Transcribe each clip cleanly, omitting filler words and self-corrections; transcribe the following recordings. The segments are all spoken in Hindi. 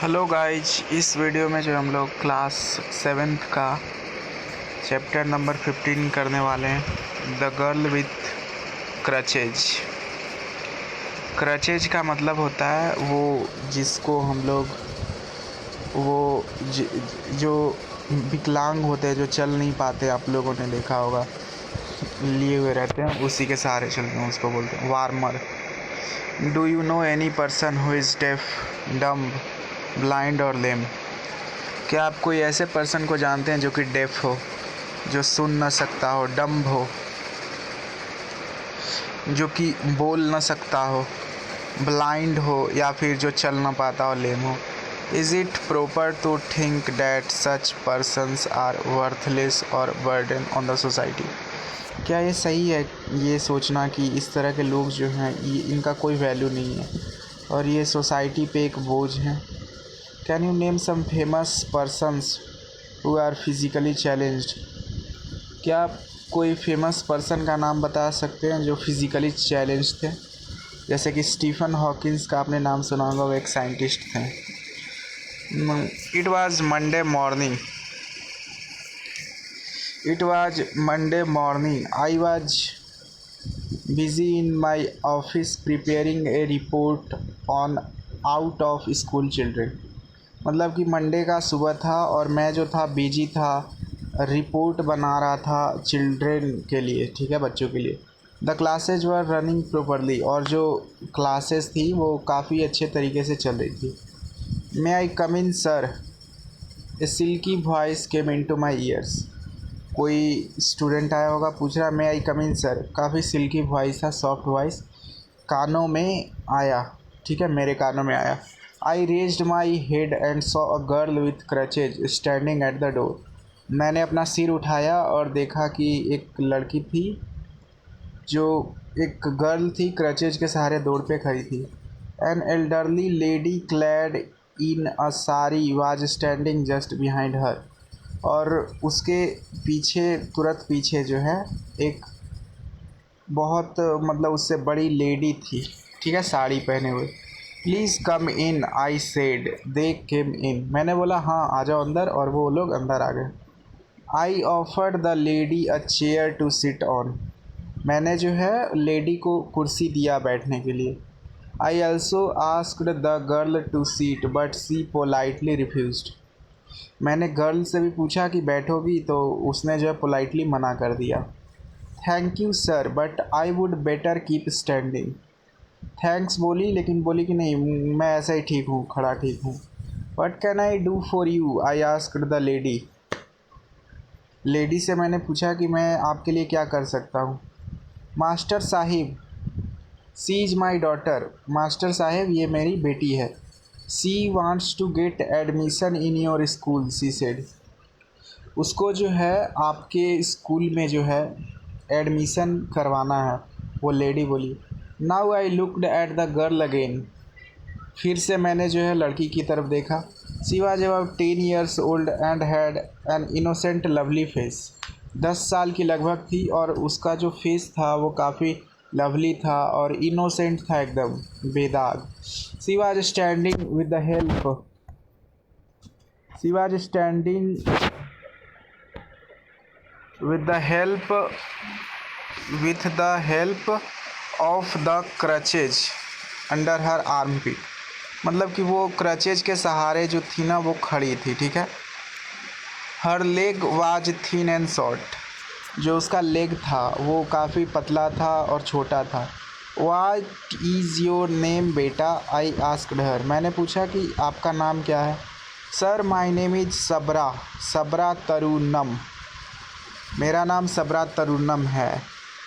हेलो गाइज, इस वीडियो में जो हम लोग क्लास 7th का चैप्टर नंबर 15 करने वाले हैं, the girl with crutches. Crutches का मतलब होता है वो जिसको हम लोग जो विकलांग होते हैं, जो चल नहीं पाते, आप लोगों ने देखा होगा, लिए हुए रहते हैं, उसी के सहारे चलते हैं, उसको बोलते हैं warmer. Do you know any person who is deaf, dumb, blind और लेम? क्या आप कोई ऐसे पर्सन को जानते हैं जो कि डेफ हो, जो सुन न सकता हो, डम्ब हो, जो कि बोल न सकता हो, ब्लाइंड हो, या फिर जो चल न पाता हो, लेम हो? Is it proper to think that such persons are worthless और बर्डन ऑन द सोसाइटी? क्या ये सही है ये सोचना कि इस तरह के लोग जो हैं इनका कोई वैल्यू नहीं है और ये सोसाइटी पे एक बोझ है? Can you name some famous persons who are physically challenged? क्या आप कोई फेमस पर्सन का नाम बता सकते हैं जो फिज़िकली चैलेंज थे? जैसे कि स्टीफन हॉकिंस का आपने नाम सुना होगा, वो एक साइंटिस्ट थे। It was Monday morning I was busy in my office preparing A report on out of school children. मतलब कि मंडे का सुबह था और मैं जो था बिजी था, रिपोर्ट बना रहा था चिल्ड्रेन के लिए, ठीक है, बच्चों के लिए। The classes were running properly, और जो क्लासेस थी वो काफ़ी अच्छे तरीके से चल रही थी। May I come in sir? A silky voice came into my माई ईयर्स। कोई स्टूडेंट आया होगा, पूछ रहा may I come in sir. काफ़ी सिल्की वॉइस था, सॉफ्ट वॉइस, कानों में आया, ठीक है, मेरे कानों में आया। I raised my head and saw a girl with crutches standing at the door. मैंने अपना सिर उठाया और देखा कि एक लड़की थी, जो एक गर्ल थी, क्रचेज के सहारे डोर पे खड़ी थी। An elderly lady clad in a sari was standing just behind her. और उसके पीछे, तुरंत पीछे जो है, एक बहुत मतलब उससे बड़ी लेडी थी, ठीक है, साड़ी पहने हुए। Please come in, I said. They came in. मैंने बोला हाँ आ जाओ अंदर, और वो लोग अंदर आ गए। I offered the lady a chair to sit on. मैंने जो है लेडी को कुर्सी दिया बैठने के लिए। I also asked the girl to seat but she politely refused. मैंने गर्ल से भी पूछा कि बैठोगी, तो उसने जो है पोलाइटली मना कर दिया। Thank you sir but I would better keep standing. Thanks बोली, लेकिन बोली कि नहीं, मैं ऐसा ही ठीक हूँ, खड़ा ठीक हूँ। What can I do for you? I asked the lady. Lady से मैंने पूछा कि मैं आपके लिए क्या कर सकता हूँ। मास्टर साहिब, she is my daughter. Master साहेब, ये मेरी बेटी है। She wants to get admission in your school, she said. उसको जो है आपके स्कूल में जो है एडमिशन करवाना है, वो लेडी बोली। Now I looked at the girl again. फिर से मैंने जो है लड़की की तरफ देखा। She was about 10 years old and had an innocent lovely face. 10 साल की लगभग थी और उसका जो फेस था वो काफ़ी लवली था और इनोसेंट था, एकदम बेदाग। She was standing with the help she was standing with the help of the crutches under her armpit। मतलब कि वो क्रचेज के सहारे जो थी ना, वो खड़ी थी, ठीक है। हर leg was thin and short. जो उसका लेग था वो काफ़ी पतला था और छोटा था। व्हाट इज़ योर नेम बेटा? I asked her. मैंने पूछा कि आपका नाम क्या है? Sir my name is Sabra Tarannum. मेरा नाम सबरा तरुनम है।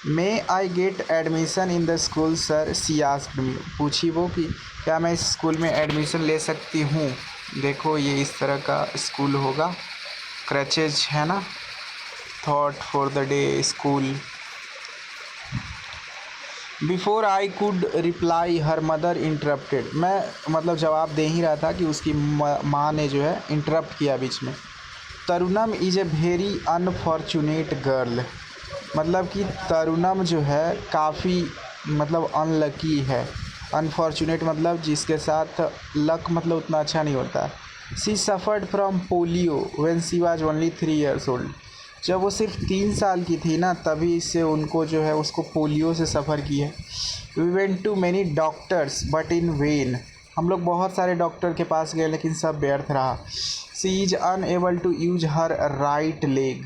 May I get admission in the school sir, she asked me. पूछी वो कि क्या मैं इस स्कूल में एडमिशन ले सकती हूँ। देखो ये इस तरह का स्कूल होगा, क्रचेज है ना। Thought for the day school. Before I could reply her mother interrupted. मैं मतलब जवाब दे ही रहा था कि उसकी माँ ने जो है इंटरप्ट किया बीच में। Tarannum is a very unfortunate girl. मतलब कि तरुणम जो है काफ़ी मतलब अनलकी है। अनफॉर्चुनेट मतलब जिसके साथ लक मतलब उतना अच्छा नहीं होता। She suffered from polio when she was only 3 years old. जब वो सिर्फ 3 साल की थी ना तभी से उनको जो है उसको पोलियो से सफ़र की है। We went to many doctors but in vain. हम लोग बहुत सारे डॉक्टर के पास गए लेकिन सब व्यर्थ रहा। She is unable to use her right leg.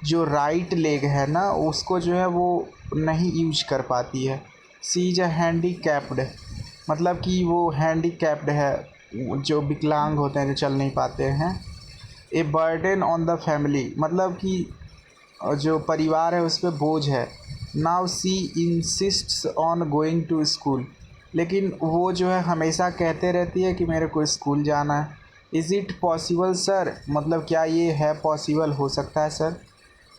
जो राइट लेग है ना उसको जो है वो नहीं यूज कर पाती है। सी इज़ अ हैंडीकैप्ड, मतलब कि वो हैंडीकैप्ड है, जो विकलांग होते हैं, जो चल नहीं पाते हैं। A burden on the family, मतलब कि जो परिवार है उस पर बोझ है। Now she insists on going to school, लेकिन वो जो है हमेशा कहते रहती है कि मेरे को स्कूल जाना है। इज़ इट पॉसिबल सर, मतलब क्या ये है पॉसिबल, हो सकता है sir.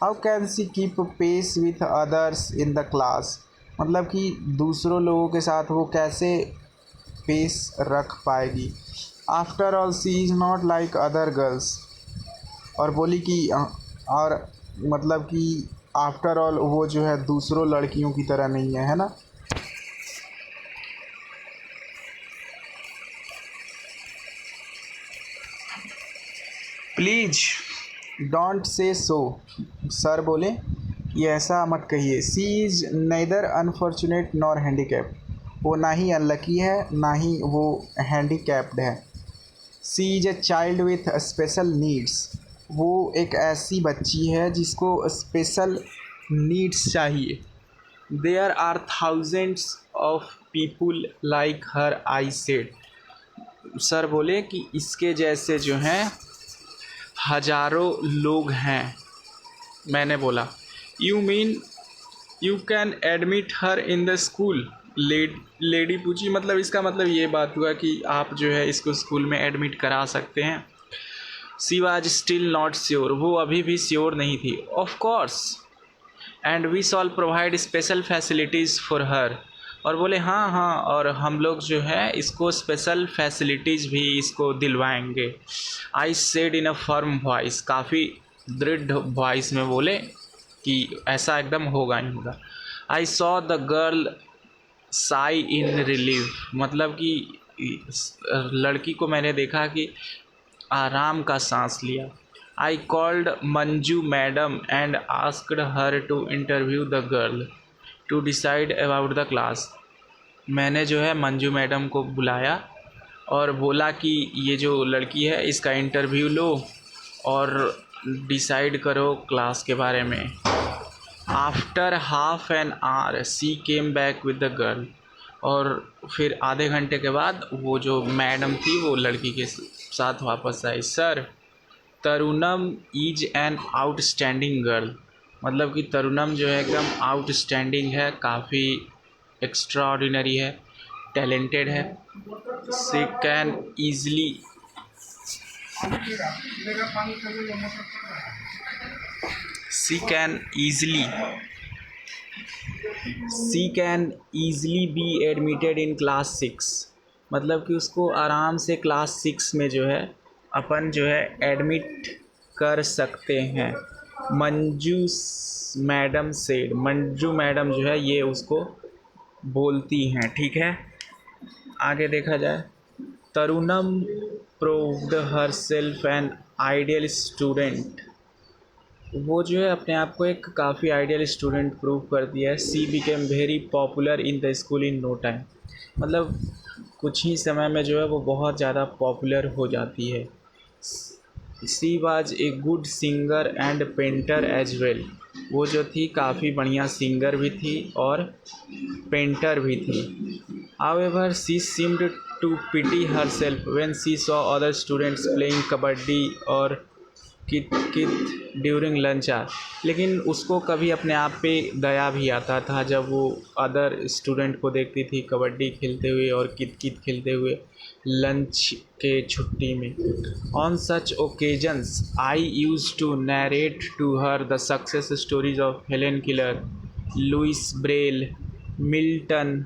How can she keep pace with others in the class, मतलब कि दूसरों लोगों के साथ वो कैसे पेस रख पाएगी। After all she is not like other girls, और बोली कि और मतलब कि आफ्टर ऑल वो जो है दूसरों लड़कियों की तरह नहीं है, है ना। Please don't say so, sir बोले कि ऐसा मत कहिए। She is neither unfortunate nor handicapped, वो ना ही अनलकी है ना ही वो हैंडीकैप्ड है। She is a child with special needs, वो एक ऐसी बच्ची है जिसको स्पेशल नीड्स चाहिए। There are thousands of people like her, I said. Sir बोले कि इसके जैसे जो हैं हजारों लोग हैं। मैंने बोला you mean you can admit her in the school. Lady पूछी, मतलब इसका मतलब ये बात हुआ कि आप जो है इसको स्कूल में एडमिट करा सकते हैं। She was still not sure, वो अभी भी श्योर नहीं थी। Of course and we shall provide special facilities for her, और बोले हाँ हाँ, और हम लोग जो है इसको स्पेशल फैसिलिटीज़ भी इसको दिलवाएंगे। I said in a firm voice, काफ़ी दृढ़ वॉइस में बोले कि ऐसा एकदम होगा ही होगा। I saw the girl Sai in relief, मतलब कि लड़की को मैंने देखा कि आराम का सांस लिया। I called Manju madam and asked her to interview the girl to decide about the class. मैंने जो है मंजू मैडम को बुलाया और बोला कि ये जो लड़की है इसका इंटरव्यू लो और डिसाइड करो क्लास के बारे में। After half an hour she came back with the girl, और फिर आधे घंटे के बाद वो जो मैडम थी वो लड़की के साथ वापस आई। Sir Tarannum is an outstanding girl, मतलब कि तरुणम जो है एकदम आउटस्टैंडिंग है, काफ़ी एक्स्ट्राऑर्डिनरी है, टैलेंटेड है। She can easily she can easily she can easily be admitted in class 6, मतलब कि उसको आराम से क्लास 6 में जो है अपन जो है एडमिट कर सकते हैं। Manju madam said, Manju madam जो है ये उसको बोलती हैं, ठीक है। आगे देखा जाए, Tarannum proved herself an ideal student, वो जो है अपने आप को एक काफ़ी आइडियल स्टूडेंट प्रूव कर दिया है। She became very popular in the school in no time, मतलब कुछ ही समय में जो है वो बहुत ज़्यादा पॉपुलर हो जाती है। She was a good singer and painter as well, वो जो थी काफ़ी बढ़िया सिंगर भी थी और पेंटर भी थी। However she seemed to pity herself when she saw other students playing kabaddi और कित कित ड्यूरिंग लंच आवर, लेकिन उसको कभी अपने आप पे दया भी आता था जब वो अदर स्टूडेंट को देखती थी कबड्डी खेलते हुए और कित कित खेलते हुए लंच के छुट्टी में। On such occasions I used to narrate to her the success stories of Helen Keller, Louis Braille, Milton,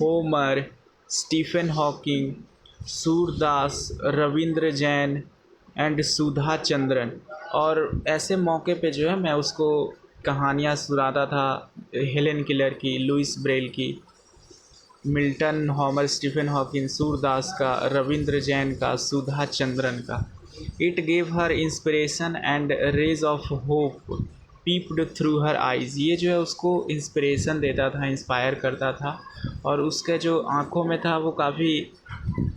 Homer, Stephen Hawking, Surdas, Ravindra Jain and Sudha Chandran, और ऐसे मौके पे जो है मैं उसको कहानियाँ सुनाता था हेलेन किलर की, लुइस ब्रेल की, Milton, Homer, Stephen Hawking, Surdas का, रविंद्र जैन का, सुधा चंद्रन का। It gave her inspiration and rays of hope peeped through her eyes. ये जो है उसको इंस्पिरेशन देता था, इंस्पायर करता था, और उसके जो आँखों में था वो काफ़ी,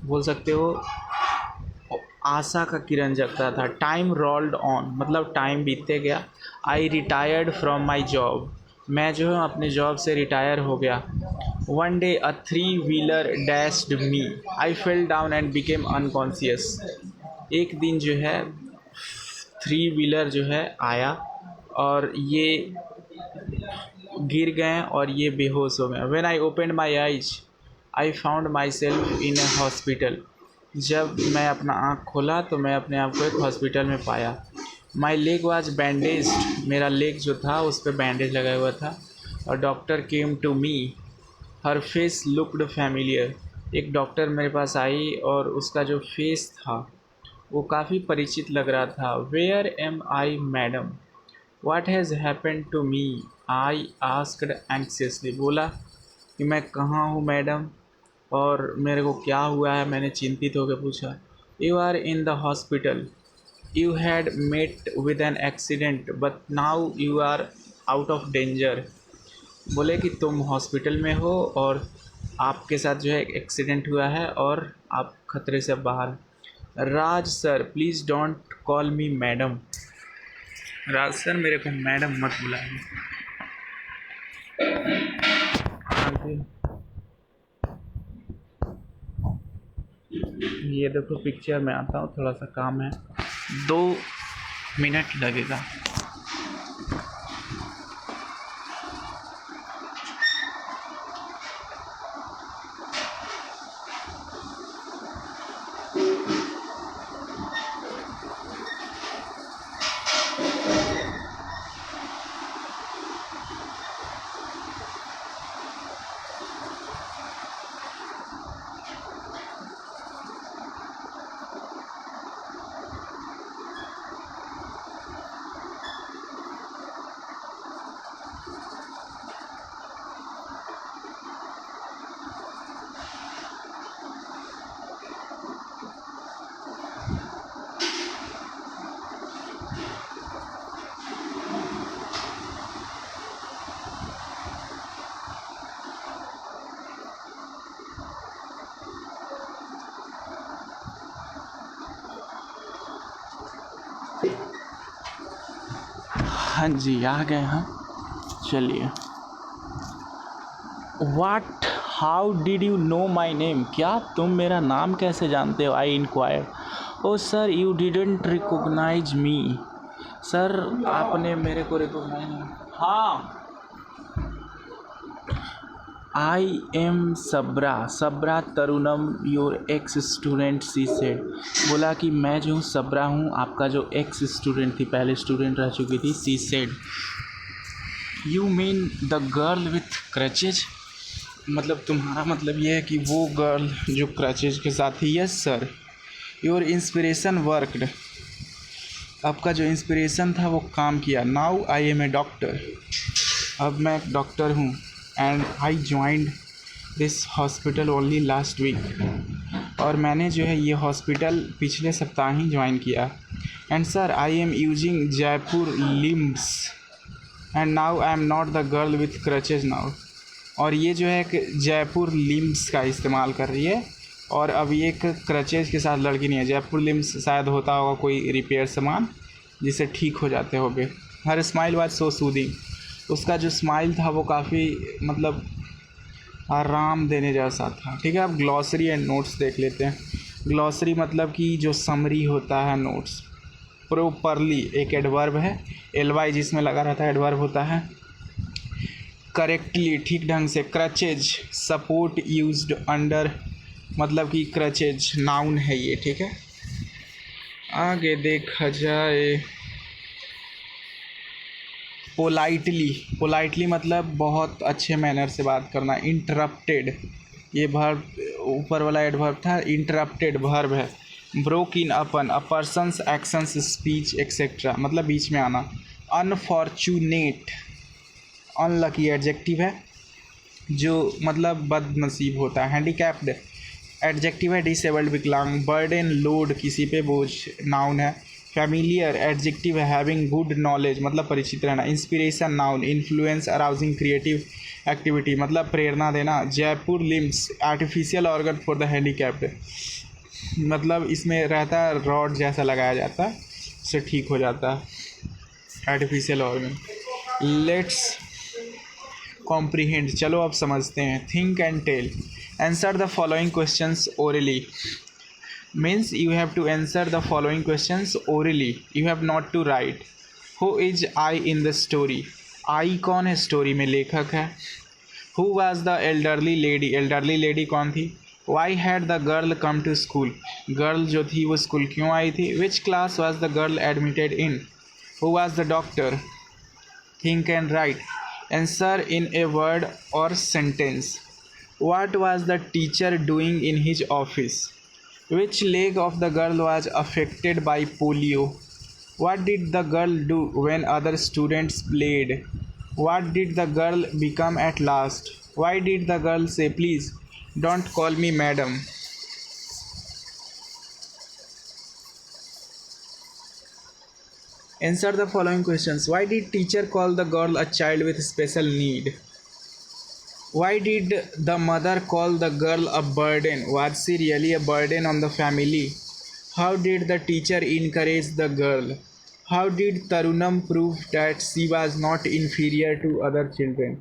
बोल सकते हो, आशा का किरण जगता था। टाइम रोल्ड ऑन, मतलब टाइम बीतते गया। आई रिटायर्ड फ्रॉम माई जॉब, मैं जो है अपने जॉब से रिटायर हो गया। One day a three wheeler dashed me, I fell down and became unconscious. एक दिन जो है थ्री व्हीलर जो है आया और ये गिर गए और ये बेहोश हो गए। When I opened my eyes I found my self in A hospital, जब मैं अपना आँख खोला तो मैं अपने आप को एक हॉस्पिटल में पाया। माई लेग वाज बैंडेज्ड, मेरा लेग जो था उस पर बैंडेज लगा हुआ था। और doctor came to me, her face looked familiar, एक डॉक्टर मेरे पास आई और उसका जो फेस था वो काफ़ी परिचित लग रहा था। Where am I madam, what has happened to me, I asked anxiously, बोला कि मैं कहाँ हूँ मैडम और मेरे को क्या हुआ है, मैंने चिंतित होकर पूछा। You are in the hospital, you had met with an accident but now you are out of danger. बोले कि तुम हॉस्पिटल में हो और आपके साथ जो है एक एक्सीडेंट हुआ है और आप खतरे से बाहर। Raj sir please don't call me madam, Raj sir मेरे को मैडम मत बुलाइए। आगे ये देखो पिक्चर में आता हूँ, थोड़ा सा काम है, 2 मिनट लगेगा। हाँ जी आ गए हम, चलिए। What, how did you know my name, क्या तुम मेरा नाम कैसे जानते हो, I inquire. Oh sir you didn't recognize me, sir आपने मेरे को रिकोगनाइज नहीं, हाँ। I am Sabra, Sabra Tarannum your ex student, she said, बोला कि मैं जो हूँ सबरा हूँ, आपका जो एक्स स्टूडेंट थी, पहले स्टूडेंट रह चुकी थी। She said, you mean the girl with crutches, मतलब तुम्हारा मतलब ये है कि वो गर्ल जो क्रचेज के साथ थी। Yes sir, your inspiration worked, आपका जो इंस्पिरेशन था वो काम किया। Now I am a doctor, अब मैं एक डॉक्टर हूँ। And I joined this hospital only last week, और मैंने जो है ये हॉस्पिटल पिछले सप्ताह ही ज्वाइन किया। And sir I am using Jaipur limbs and now I am not the girl with crutches now, और ये जो है एक जयपुर लिम्स का इस्तेमाल कर रही है और अब ये एक क्रचेज के साथ लड़की नहीं है। जयपुर लिम्स शायद होता होगा कोई रिपेयर सामान जिससे ठीक हो जाते होंगे। Her smile was so soothing, उसका जो स्माइल था वो काफ़ी मतलब आराम देने जैसा था। ठीक है, अब ग्लॉसरी एंड नोट्स देख लेते हैं। ग्लॉसरी मतलब कि जो समरी होता है नोट्स। प्रॉपरली एक एडवर्ब है, एल-वाई जिसमें लगा रहता है एडवर्ब होता है। करेक्टली ठीक ढंग से। क्रचेज सपोर्ट यूज्ड अंडर, मतलब कि क्रचेज नाउन है ये। ठीक है, आगे देखा जाए। पोलाइटली, पोलाइटली मतलब बहुत अच्छे मैनर से बात करना। इंटरप्टेड, ये वर्ब ऊपर वाला एडवर्ब था, इंटरप्टेड वर्ब है। Broke in upon, a persons actions speech etcetera, मतलब बीच में आना। अनफॉर्चुनेट, अनलकी एडजेक्टिव है। जो मतलब बदनसीब होता है। हैंडीकैप्ड एडजेक्टिव है, डिसेबल्ड विकलांग। बर्डन लोड किसी पे बोझ नाउन है। फैमिलियर एडजेक्टिव है, हैविंग गुड नॉलेज मतलब परिचित रहना। Inspiration noun. Influence arousing creative activity मतलब प्रेरणा देना। Jaipur limbs artificial organ for the handicapped मतलब इसमें रहता है रॉड जैसा लगाया जाता है, उससे ठीक हो जाता है आर्टिफिशियल ऑर्गन। लेट्स कॉम्प्रीहेंड, चलो अब समझते हैं। Think and tell, answer the following questions orally means you have to answer the following questions orally, you have not to write. Who is I in the story, I कौन है स्टोरी में, लेखक है। Who was the elderly lady, elderly lady कौन थी। Why had the girl come to school, girl जो थी वो स्कूल क्यों आई थी। Which class was the girl admitted in. Who was the doctor. Think and right, answer in a word और sentence. What was the teacher doing in his office? Which leg of the girl was affected by polio? What did the girl do when other students played? What did the girl become at last? Why did the girl say, "Please don't call me madam"? Answer the following questions. Why did teacher call the girl a child with special need? Why did the mother call the girl a burden? Was she really a burden on the family? How did the teacher encourage the girl? How did Tarunam prove that she was not inferior to other children?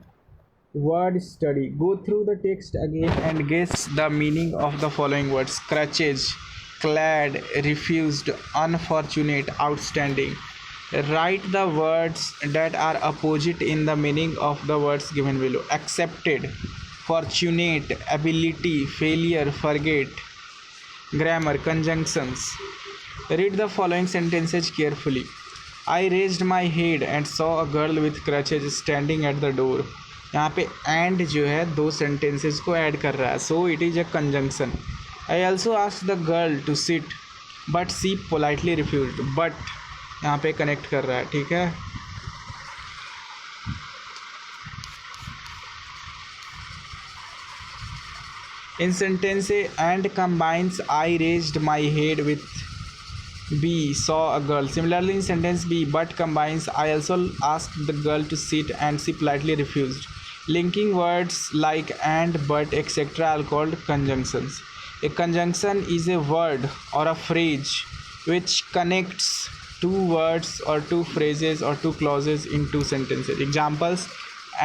Word study. Go through the text again and guess the meaning of the following words. Crutches, clad, refused, unfortunate, outstanding. Write the words that are opposite in the meaning of the words given below. Accepted, fortunate, ability, failure, forget. Grammar, conjunctions. Read the following sentences carefully. I raised my head and saw a girl with crutches standing at the door. यहाँ पे and जो है दो sentences को add कर रहा है, so it is a conjunction. I also asked the girl to sit but she politely refused. But यहाँ पे कनेक्ट कर रहा है, ठीक है। इन सेंटेंस से and combines I raised my head with B saw a girl. Similarly in sentence B but combines I also asked the girl to sit and she politely refused. Linking words like and but etcetera are called conjunctions. A conjunction is a word or a phrase which connects two words or two phrases or two clauses in two sentences. Examples: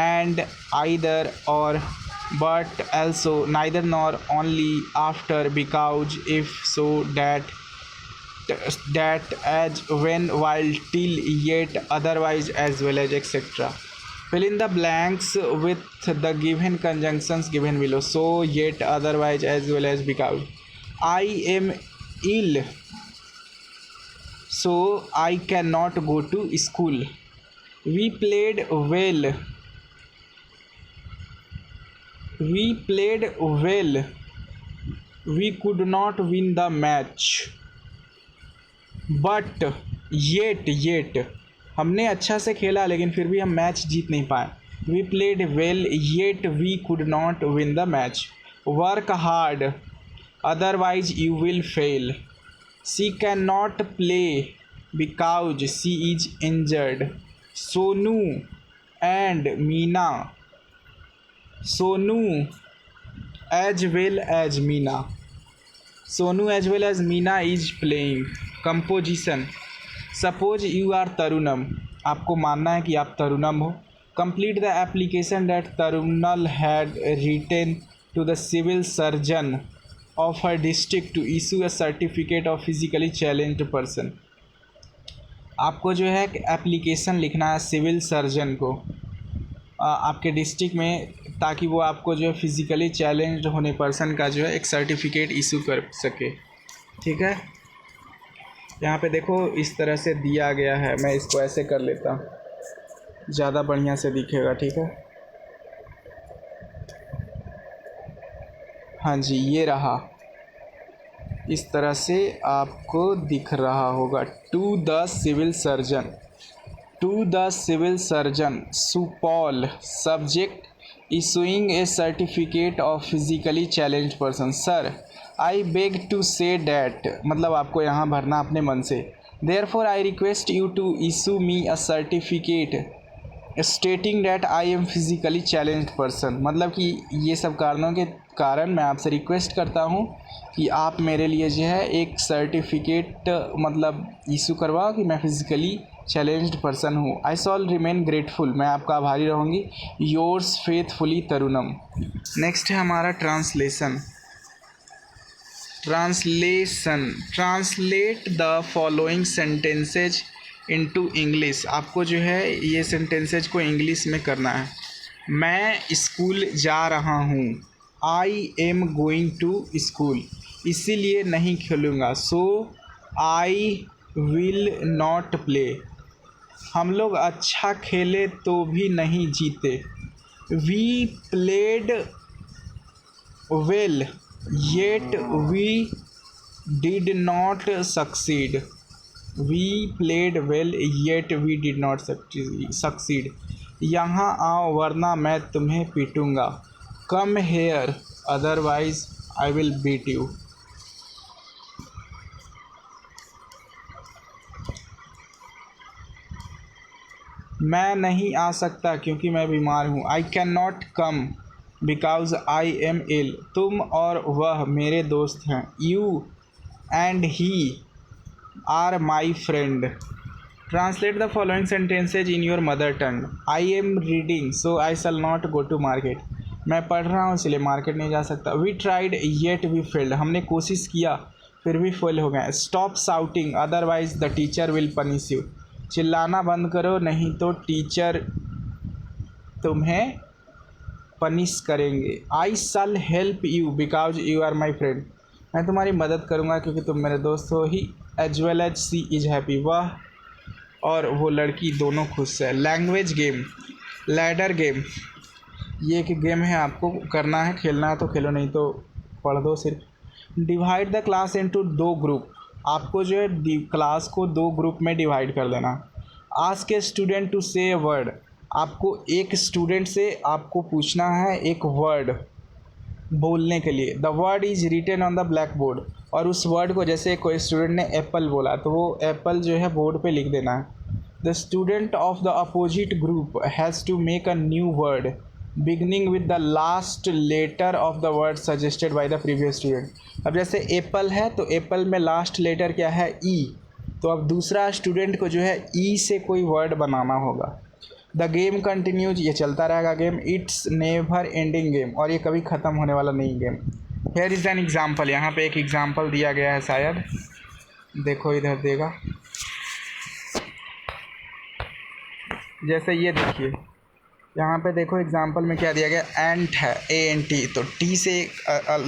and, either, or, but, also, neither nor, only, after, because, if, so, that, as, when, while, till, yet, otherwise, as well as, etc. Fill in the blanks with the given conjunctions given below. So, yet, otherwise, as well as, because. I am ill, so I cannot go to school. We played well. We played well. We could not win the match. But yet हमने अच्छा से खेला लेकिन फिर भी हम मैच जीत नहीं पाए. We played well yet we could not win the match. Work hard, otherwise you will fail. She cannot play because she is injured. Sonu and Meena. Sonu as well as Meena. Sonu as well as Meena is playing. Composition. Suppose you are Tarunam. आपको मानना है कि आप तरुणम हो. Complete the application that Tarunal had written to the civil surgeon of her district to issue a certificate of physically challenged person. आपको जो है एप्लीकेशन लिखना है सिविल सर्जन को आपके डिस्ट्रिक्ट में, ताकि वो आपको जो है फिज़िकली चैलेंज्ड होने पर्सन का जो है एक सर्टिफिकेट इशू कर सके. ठीक है, यहाँ पे देखो इस तरह से दिया गया है. मैं इसको ऐसे कर लेता हूँ, ज़्यादा बढ़िया से दिखेगा. ठीक है, हाँ जी, ये रहा. इस तरह से आपको दिख रहा होगा. To the civil surgeon. To the civil surgeon, Supaul. Subject issuing a certificate of physically challenged person. Sir, I beg to say that, मतलब आपको यहाँ भरना अपने मन से. Therefore I request you to issue me a certificate stating that I am physically challenged person. मतलब कि ये सब कारणों के कारण मैं आपसे रिक्वेस्ट करता हूँ कि आप मेरे लिए जो है एक सर्टिफिकेट मतलब इशू करवाओ कि मैं फिज़िकली चैलेंज्ड पर्सन हूँ. आई शॉल रिमेन ग्रेटफुल, मैं आपका आभारी रहूँगी. Yours faithfully तरुणम. नेक्स्ट है हमारा translate the following sentences into English. आपको जो है ये सेंटेंसेज को इंग्लिश में करना है. मैं स्कूल जा रहा हूँ. I am going to school. इसीलिए नहीं खेलूँगा. So I will not play. हम लोग अच्छा खेले तो भी नहीं जीते. We played well yet we did not succeed. We played well yet we did not succeed. यहाँ आओ वरना मैं तुम्हें पीटूँगा. Come here otherwise I will beat you. मैं नहीं आ सकता क्योंकि मैं बीमार हूँ. I can not come because I am इल. तुम और वह मेरे दोस्त हैं. You and he are my friend. Translate the following sentences in your mother tongue. I am reading so I shall not go to market. मैं पढ़ रहा हूँ इसलिए मार्केट नहीं जा सकता. We tried yet we failed. हमने कोशिश किया फिर भी फेल हो गए. Stop shouting otherwise the teacher will punish you. चिल्लाना बंद करो नहीं तो टीचर तुम्हें पनिश करेंगे. आई शैल help you because you are my friend. मैं तुम्हारी मदद करूँगा क्योंकि तुम मेरे दोस्त हो. He as well as she is happy. वह और वो लड़की दोनों खुश है. Language game ladder game. ये एक गेम है, आपको करना है. खेलना है तो खेलो नहीं तो पढ़ दो सिर्फ. Divide the class into 2 group. आपको जो है क्लास को 2 ग्रुप में डिवाइड कर देना. आस्क ए स्टूडेंट टू से ए वर्ड. आपको एक स्टूडेंट से आपको पूछना है एक वर्ड बोलने के लिए. The word is written on the blackboard. और उस वर्ड को जैसे कोई स्टूडेंट ने एप्पल बोला तो वो एप्पल जो है बोर्ड पे लिख देना है. The student of the opposite group has to make a new word beginning with the last letter of the word suggested by the previous student. अब जैसे एप्पल है तो एप्पल में लास्ट लेटर क्या है? ई. तो अब दूसरा स्टूडेंट को जो है ई से कोई वर्ड बनाना होगा. The game continues. ये चलता रहेगा game. It's never ending game. और ये कभी ख़त्म होने वाला नहीं game. Here is an example. यहाँ पे एक एग्जाम्पल दिया गया है शायद. देखो इधर देगा. जैसे ये देखिए यहाँ पे देखो एग्जाम्पल में क्या दिया गया. एंट है ANT. तो टी से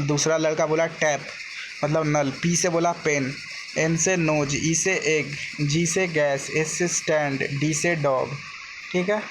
दूसरा लड़का बोला टैप मतलब नल. पी से बोला पेन. एन से नोज. ई से एग. जी से गैस. एस से स्टैंड. डी से डॉग. ठीक है.